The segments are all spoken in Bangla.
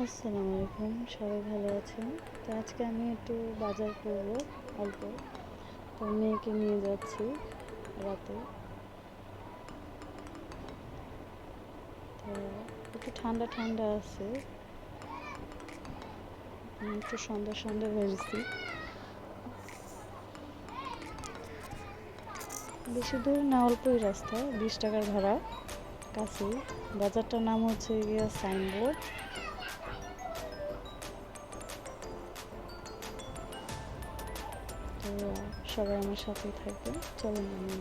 আসসালামু আলাইকুম, সবাই ভালো আছেন? তো আজকে আমি একটু বাজার করব অল্প। তো মেয়েকে নিয়ে যাচ্ছি রাতে। তো একটু ঠান্ডা ঠান্ডা আছে, একটু সন্ধ্যা সন্ধ্যা বেরিয়েছি। বেশি দূর না, অল্পই রাস্তা, 20 টাকার ভাড়া, কাছেই। বাজারটার নাম হচ্ছে গিয়া সাইনবোর্ড। তো সবাই আমার সাথেই থাকবেন। চলুন আমি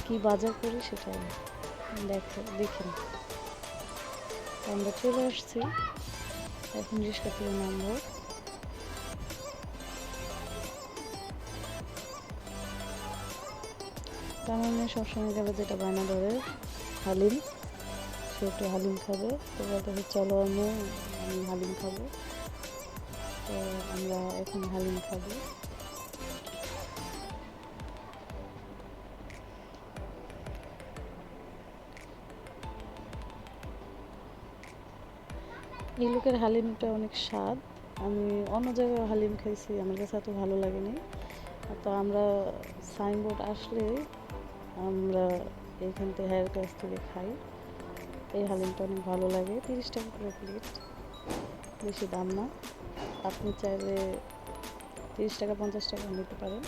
কি বাজার করি সেটা দেখেন। আমরা চলে আসছি, এখন রিক্সা থেকে নামবো। আমার মেয়ে সবসময় গেলে যেটা বায়না ধরে, হালিম। সে একটু হালিম খাবে, তো বলতে চলো আম্মু, আমি হালিম খাবো। তো আমরা এখন হালিম খাবো। এই লোকের হালিমটা অনেক স্বাদ। আমি অন্য জায়গায় হালিম খাইছি, আমার কাছে এত ভালো লাগেনি। তো আমরা সাইনবোর্ড আসলে আমরা এইখান থেকে হায়ের কাছ থেকে খাই। এই হালিমটা অনেক ভালো লাগে, 30 টাকা করে প্লেট, বেশি দাম না। আপনি চাইলে 30 টাকা 50 টাকা নিতে পারেন।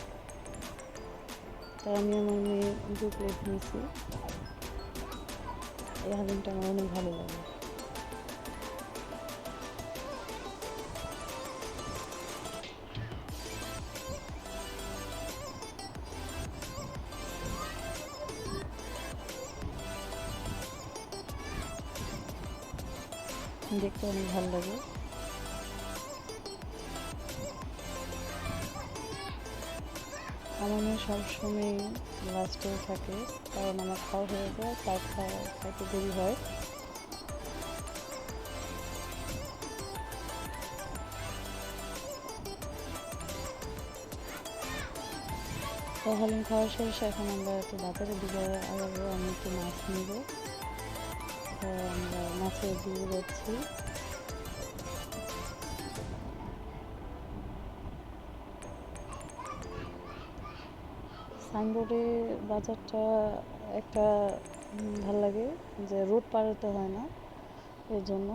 তা আমি আমার মেয়ে 2 প্লেট নিয়েছি। এই হালিমটা আমার অনেক ভালো লাগে। দেখতে অনেক ভালো লাগে। আমার মেয়ে সবসময় লাস্টে থাকে, কারণ আমার খাওয়া হয়ে যায়, তার খাইতে দেরি হয়। তো হালিম খাওয়া শেষ, এখন আমরা একটু বাজারের দিকে আগাবো। আমি একটু মাছ নিব। তো আমরা মাছের দিকে যাচ্ছি। সাইনবোর্ডে বাজারটা একটা ভাল লাগে, যে রোড পার হতে হয় না, এর জন্য।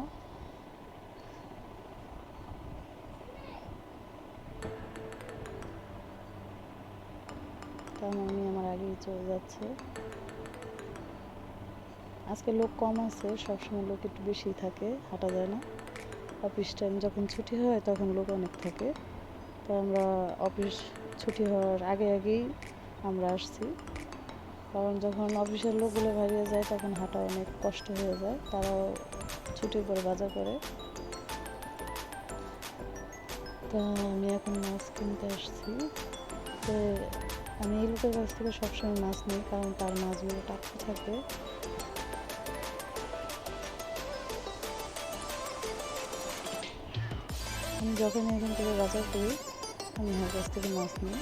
তো আমার আগেই চলে যাচ্ছে। আজকে লোক কম আছে, সবসময় লোক একটু বেশি থাকে, হাঁটা যায় না। অফিস টাইম যখন ছুটি হয় তখন লোক অনেক থাকে। তো আমরা অফিস ছুটি হওয়ার আগেই আমরা আসছি, কারণ যখন অফিসের লোকগুলো বেরিয়ে যায় তখন হাঁটা অনেক কষ্ট হয়ে যায়, তারাও ছুটির পরে বাজার করে। তা আমি এখন মাছ কিনতে আসছি। তো আমি এই লোকের কাছ থেকে সবসময় মাছ নিই, কারণ তার মাছগুলো টাটকা থাকে। আমি যখন এখান থেকে বাজার করি, আমি ওর কাছ থেকে মাছ নিই।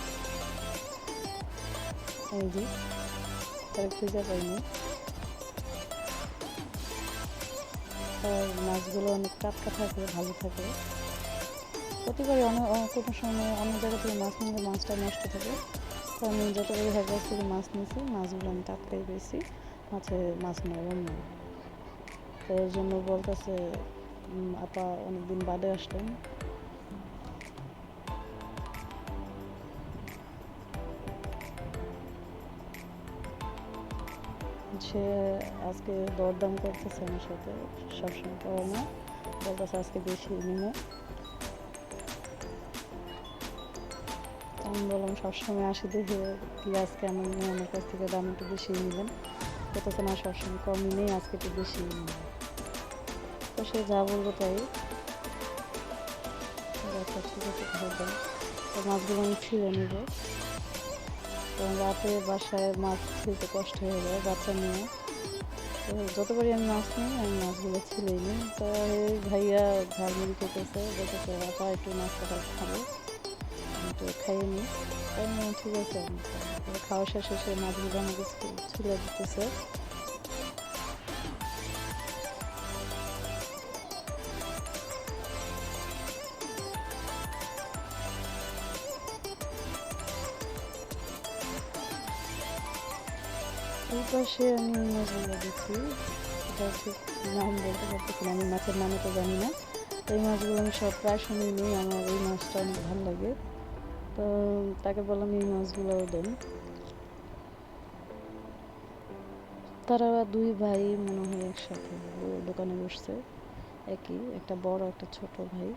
এই যে তার খুঁজে পাইনি, তার মাছগুলো অনেক টাটকা থাকে, ভালো থাকে। প্রতিবারই কোনো সময় অন্য জায়গা থেকে মাছ নিলে মাছটা নষ্ট থাকে। তো আমি যতবারই হের কাছ থেকে মাছ নিয়েছি, মাছগুলো আমি টাটকাই পেয়েছি, মাছ নরম না। তো এর জন্য বলতেছে, আপা অনেকদিন বাদে আসলেন। সে আজকে দরদাম করতেছে আমার সাথে, সবসময় করে না, বলতেছে আজকে বেশি নিব। আমি বললাম সবসময় আসি দেখে কি আজকে আমার কাছ থেকে দাম একটু বেশি নেবেন, বলতেছে না সবসময় কমই নেই, আজকে একটু বেশি নেবেন। তো সে যা বলবো তাই। আচ্ছা ঠিক আছে, ধরবেন। তো মাছগুলো আমি ছিঁড়ে নেব, কারণ রাতে বাসায় মাছ ছিঁড়তে কষ্ট হয়ে যায় বাচ্চা নিয়ে। তো যতবারই আমি মাছ নিই, আমি মাছগুলো ছিঁড়েই নিই। তো এই ভাইয়া ঝালমুড়ি খেতেছে, বলতেছে আপা একটু মাছ কাটা খাবো, একটু খাইয়ে নিই। তাই ঠিক আছে। খাওয়া শেষে সে মাছগুলো আমাকে ছিঁড়ে দিতেছে। ওই পাশে আমি এই মাছগুলো দেখছি, এটা ঠিক নাম বলতে পারতেছি না, আমি মাছের নামে তো জানি না। এই মাছগুলো আমি সব প্রায় সময় নিই, আমার এই মাছটা অনেক ভালো লাগে। তো তাকে বললাম এই মাছগুলোও দেন। তারা দুই ভাই মনে হয় একসাথে দোকানে বসছে, একই, একটা বড় একটা ছোট ভাই।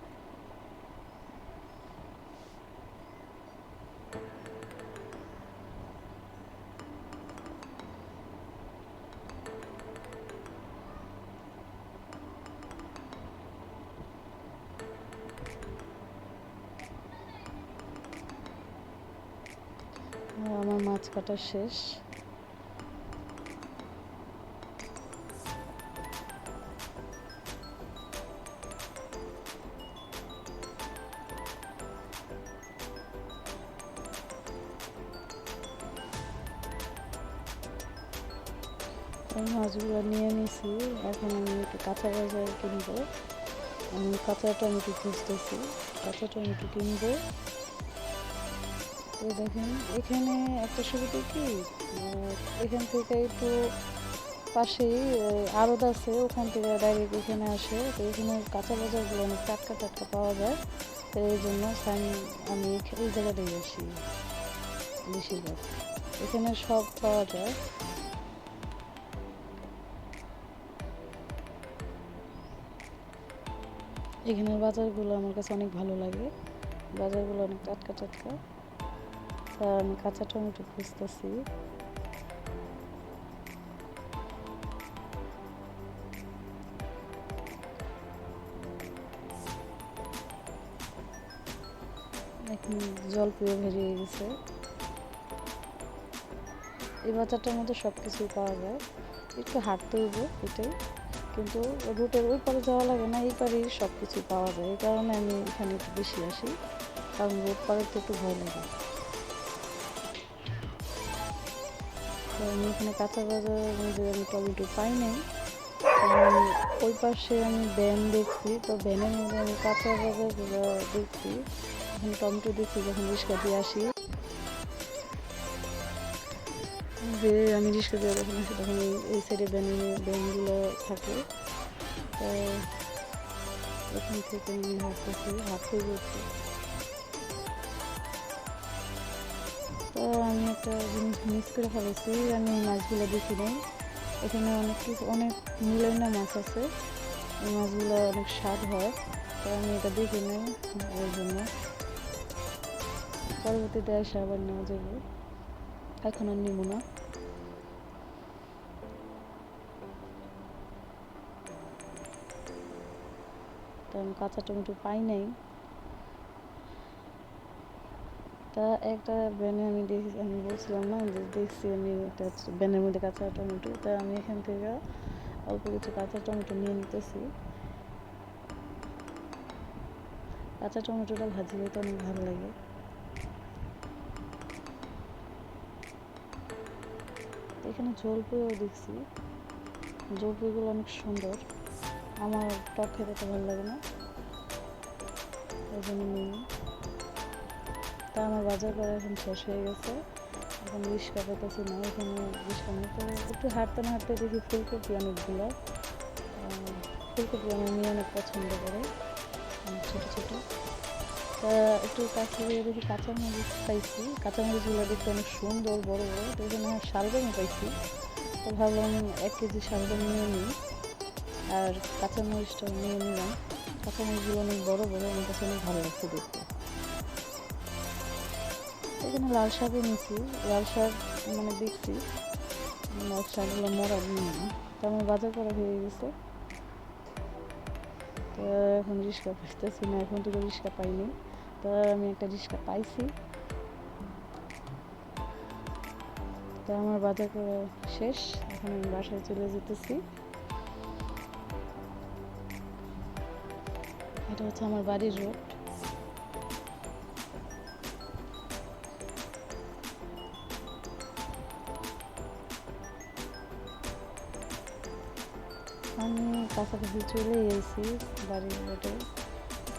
আমার মাছ কাটা শেষ। এই মাছগুলো নিয়ে নিছি, এখন আমি একটু কাঁচা বাজার কিনবো। আমি কাঁচা টমেটো খুঁজতেছি, কাঁচা টমেটো কিনবো। তো দেখেন এখানে একটা সুবিধা কি, এখান থেকে একটু পাশেই আড়ত আছে, ওখান থেকে ডাইরেক্ট এখানে আসে। তো এখানে কাঁচা বাজারগুলো অনেক টাটকা টাটকা পাওয়া যায়। তো এই জন্য আমি এই জায়গাটাই আসি বেশিরভাগ, এখানে সব পাওয়া যায়। এখানের বাজারগুলো আমার কাছে অনেক ভালো লাগে, বাজারগুলো অনেক টাটকা টাটকা। তা আমি কাঁচা টমেটো খুঁজতেছি। এখন জলপাইও বেরিয়ে গেছে। এই বাজারটার মধ্যে সব কিছুই পাওয়া যায়, একটু হাঁটতে হইব এটাই, কিন্তু রুটের ওই পারে যাওয়া লাগে না, এই পারেই সব কিছুই পাওয়া যায়। এই কারণে আমি এখানে একটু বেশি আসি, কারণ রোড পারে তো একটু ভয় লাগে। তো আমি এখানে কাঁচা বাজার মধ্যে আমি টমেটো পাই নাই, কারণ ওই পাশে আমি ভ্যান দেখছি, তো ভ্যানের মধ্যে আমি কাঁচা বাজারগুলো দেখছি। এখন টমেটো দেখছি যখন রিক্সা দিয়ে আসি, যে আমি রিক্সা দিয়ে যখন আসি তখন এই সাইডে ভ্যানগুলো থাকে। তো এখান থেকে আমি হাঁটতে যেতে। তো আমি একটা জিনিস মিস করে ফেলেছি, আমি মাছগুলো দেখি নাই। এখানে অনেক মিলাইনা মাছ আছে, এই মাছগুলো অনেক স্বাদ হয়। তো আমি এটা দেখি নাই, ওই জন্য পরবর্তীতে এসে আবার নেওয়া যাবে, এখন আর নিব না। তো আমি কাঁচা টমেটো পাই নাই। তা একটা ব্যানে আমি বলছিলাম না যে দেখছি আমি একটা ব্যানের মধ্যে কাঁচা টমেটো, তা আমি এখান থেকে অল্প কিছু কাঁচা টমেটো নিয়ে নিতেছি। কাঁচা টমেটোটা ভাজি হইতে অনেক ভালো লাগে। এখানে জলপাইও দেখছি, জলপাইগুলো অনেক সুন্দর, আমার টক খেতে তো ভালো লাগে না, এই জন্য নিই। তা আমার বাজার করা এখন শেষ হয়ে গেছে, এখন রিক্সা পেতেছি না, এখানে রিক্সা নেই। তো একটু হাঁটতে না হাঁটতে দেখি ফুলকপি অনেকগুলো, ফুলকপি আমার মেয়ে অনেক পছন্দ করে, অনেক ছোটো ছোটো। তা একটু কাছে গিয়ে দেখি কাঁচামরিচ পাইছি, কাঁচামরিচগুলো দেখতে অনেক সুন্দর বড় বড়। তো এখানে শালগমও পাইছি, তো ভাবলাম 1 কেজি শালগম নিয়ে নিই, আর কাঁচামরিচটাও নিয়ে নিলাম। কাঁচামরিচগুলো অনেক বড় বড়, আমার কাছে অনেক ভালো লাগছে দেখতে। এখানে লাল শাকও নিয়েছি, লাল শাক মানে দেখছি, লাল শাকগুলো মরা নিয়ে না। তো আমার বাজার করা হয়ে গেছে। তো এখন রিক্সা পাইতেছি না, এখন তো রিক্সা পাইনি। তো আমি একটা রিক্সা পাইছি। তো আমার বাজার করা শেষ, এখন আমি বাসায় চলে যেতেছি। এটা হচ্ছে আমার বাড়ির রোড। আমি কাছাকাছি চলে এসেছি বাড়ির রোডে,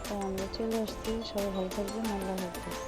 তো আমরা চলে আসছি। সবাই ভালো থাকবেন, আল্লাহ হাফেজ।